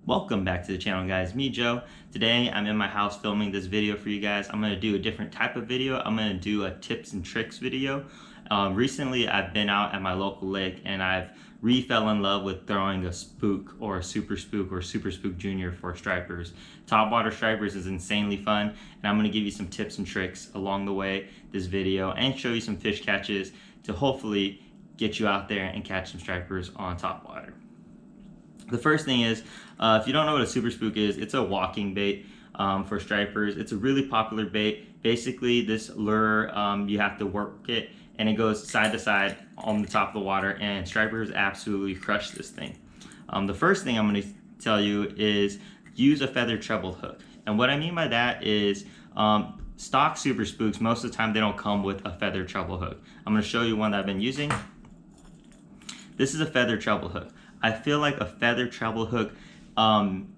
Welcome back to the channel, guys. Me, Joe. Today I'm in my house filming this video for you guys. I'm going to do a different type of video. I'm going to do a tips and tricks video. Recently I've been out at my local lake and I've fell in love with throwing a spook or a super spook or super spook junior for stripers. Topwater stripers is insanely fun, and I'm going to give you some tips and tricks along the way this video and show you some fish catches to hopefully get you out there and catch some stripers on topwater. The first thing is, if you don't know what a super spook is, it's a walking bait for stripers. It's a really popular bait. Basically, this lure, you have to work it and it goes side to side on the top of the water, and stripers absolutely crush this thing. The first thing I'm going to tell you is use a feather treble hook. And what I mean by that is stock super spooks, most of the time they don't come with a feather treble hook. I'm going to show you one that I've been using. This is a feather treble hook. I feel like a feather treble hook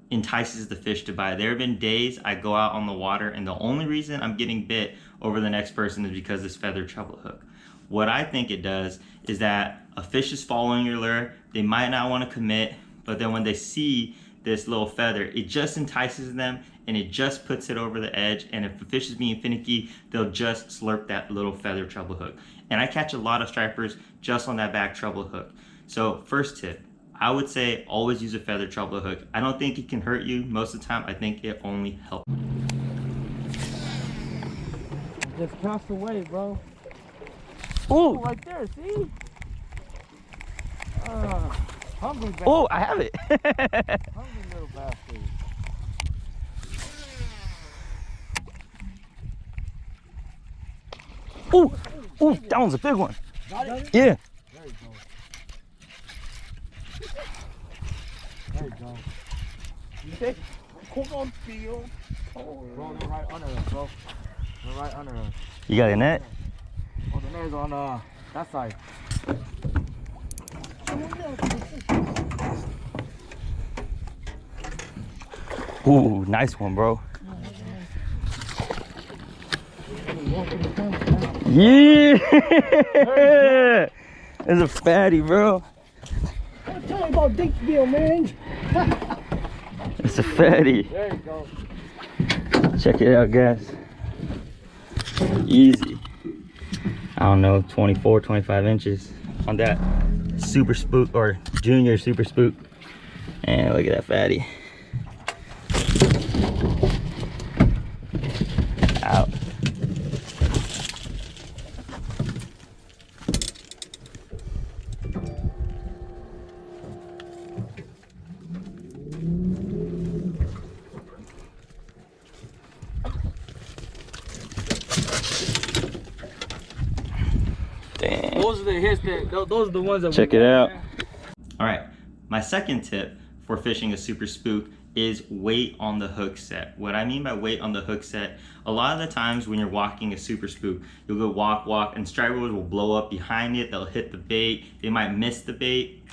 entices the fish to bite. There have been days I go out on the water and the only reason I'm getting bit over the next person is because of this feather treble hook. What I think it does is that a fish is following your lure, they might not want to commit, but then when they see this little feather, it just entices them and it just puts it over the edge, and if the fish is being finicky, they'll just slurp that little feather treble hook. And I catch a lot of stripers just on that back treble hook. So first tip, I would say always use a feather treble hook. I don't think it can hurt you. Most of the time, I think it only helps. Just cast away, bro. Oh, Right there, see? Hungry bastard. oh, I have it. Hungry little bastard. Oh, oh, that one's a big one. Got it? Yeah. There you go. There you go. You think? Come on, Theo. Bro, they're right under us, bro. They're right under us. You got a net? Oh, the net's on that side. Ooh, nice one, bro. Yeah. It's a fatty, bro. I'm telling you about Dicksville, man. It's a fatty. There you go. Check it out, guys. Easy. I don't know, 24, 25 inches on that super spook or junior super spook. And look at that fatty. Out. Damn. Those are the hits those are the ones that Check it out. All right, my second tip for fishing a super spook is weight on the hook set. What I mean by weight on the hook set, a lot of the times when you're walking a super spook, you'll go walk, and stripers will blow up behind it, they'll hit the bait, they might miss the bait.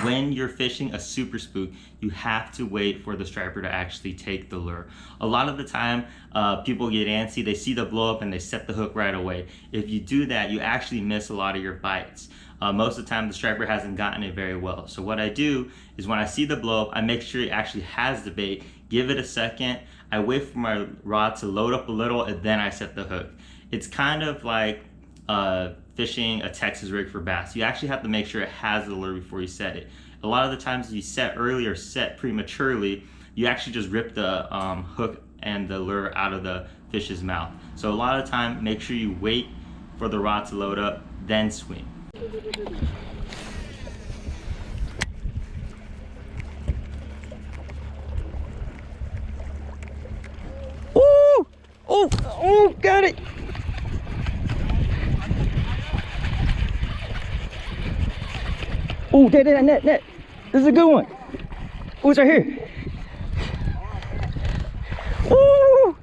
When you're fishing a super spook, you have to wait for the striper to actually take the lure. A lot of the time, people get antsy, they see the blow up and they set the hook right away. If you do that, you actually miss a lot of your bites. Most of the time, the striper hasn't gotten it very well. So what I do is when I see the blow up, I make sure it actually has the bait, give it a second, I wait for my rod to load up a little, and then I set the hook. It's kind of like fishing a Texas rig for bass. You actually have to make sure it has the lure before you set it. A lot of the times if you set early or set prematurely, you actually just rip the hook and the lure out of the fish's mouth. So a lot of the time, make sure you wait for the rod to load up, then swing. Ooh! Oh! Oh! Got it! Oh, net. This is a good one. Oh, it's right here. Ooh!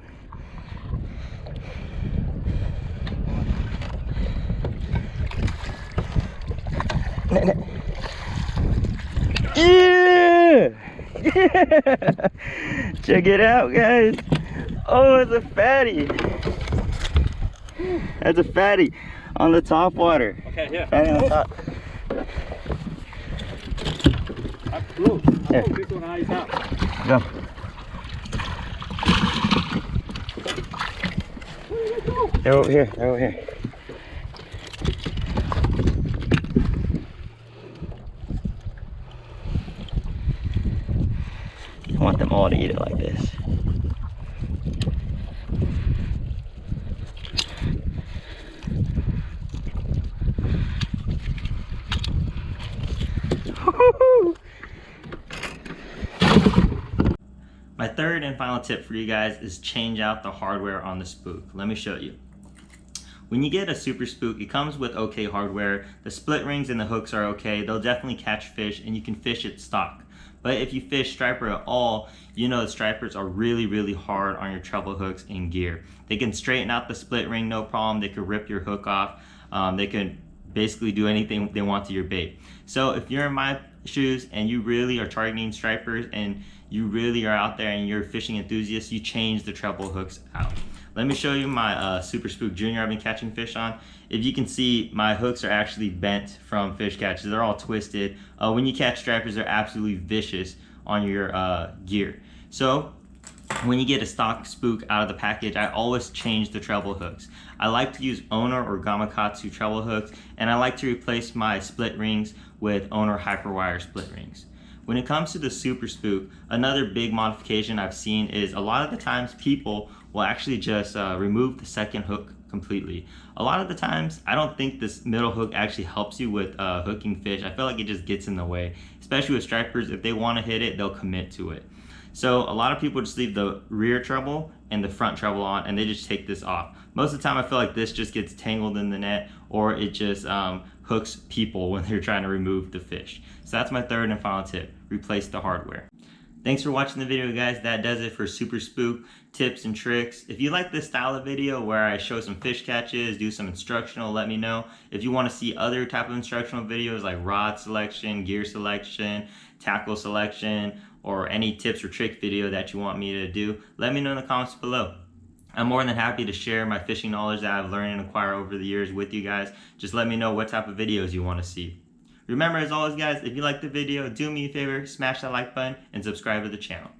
Net. Yeah! Yeah! Check it out, guys. Oh, it's a fatty. That's a fatty on the top water. Okay, yeah. Fatty on top. Look, Yeah. this one eyes out. Go. They're over here. They're over here. I want them all to eat it like this. My third and final tip for you guys is change out the hardware on the Spook. Let me show you. When you get a Super Spook, it comes with okay hardware. The split rings and the hooks are okay. They'll definitely catch fish and you can fish it stock. But if you fish striper at all, you know the stripers are really hard on your treble hooks and gear. They can straighten out the split ring, no problem. They can rip your hook off. They can basically do anything they want to your bait. So if you're in my shoes and you really are targeting stripers and you really are out there and you're a fishing enthusiast, you change the treble hooks out. Let me show you my Super Spook Junior I've been catching fish on. If you can see, my hooks are actually bent from fish catches. They're all twisted. When you catch stripers, they're absolutely vicious on your gear. So when you get a stock Spook out of the package, I always change the treble hooks. I like to use Owner or Gamakatsu treble hooks, and I like to replace my split rings with Owner Hyperwire split rings. When it comes to the Super Spook, another big modification I've seen is a lot of the times people will actually just remove the second hook completely. A lot of the times, I don't think this middle hook actually helps you with hooking fish. I feel like it just gets in the way, especially with stripers. If they want to hit it, they'll commit to it. So a lot of people just leave the rear treble and the front treble on and they just take this off. Most of the time I feel like this just gets tangled in the net, or it just hooks people when they're trying to remove the fish. So that's my third and final tip: replace the hardware. Thanks for watching the video, guys. That does it for Super Spook tips and tricks. If you like this style of video where I show some fish catches, do some instructional, let me know. If you want to see other type of instructional videos like rod selection, gear selection, tackle selection, or any tips or trick video that you want me to do, let me know in the comments below. I'm more than happy to share my fishing knowledge that I've learned and acquired over the years with you guys. Just let me know what type of videos you want to see. Remember, as always, guys, if you liked the video, do me a favor, smash that like button and subscribe to the channel.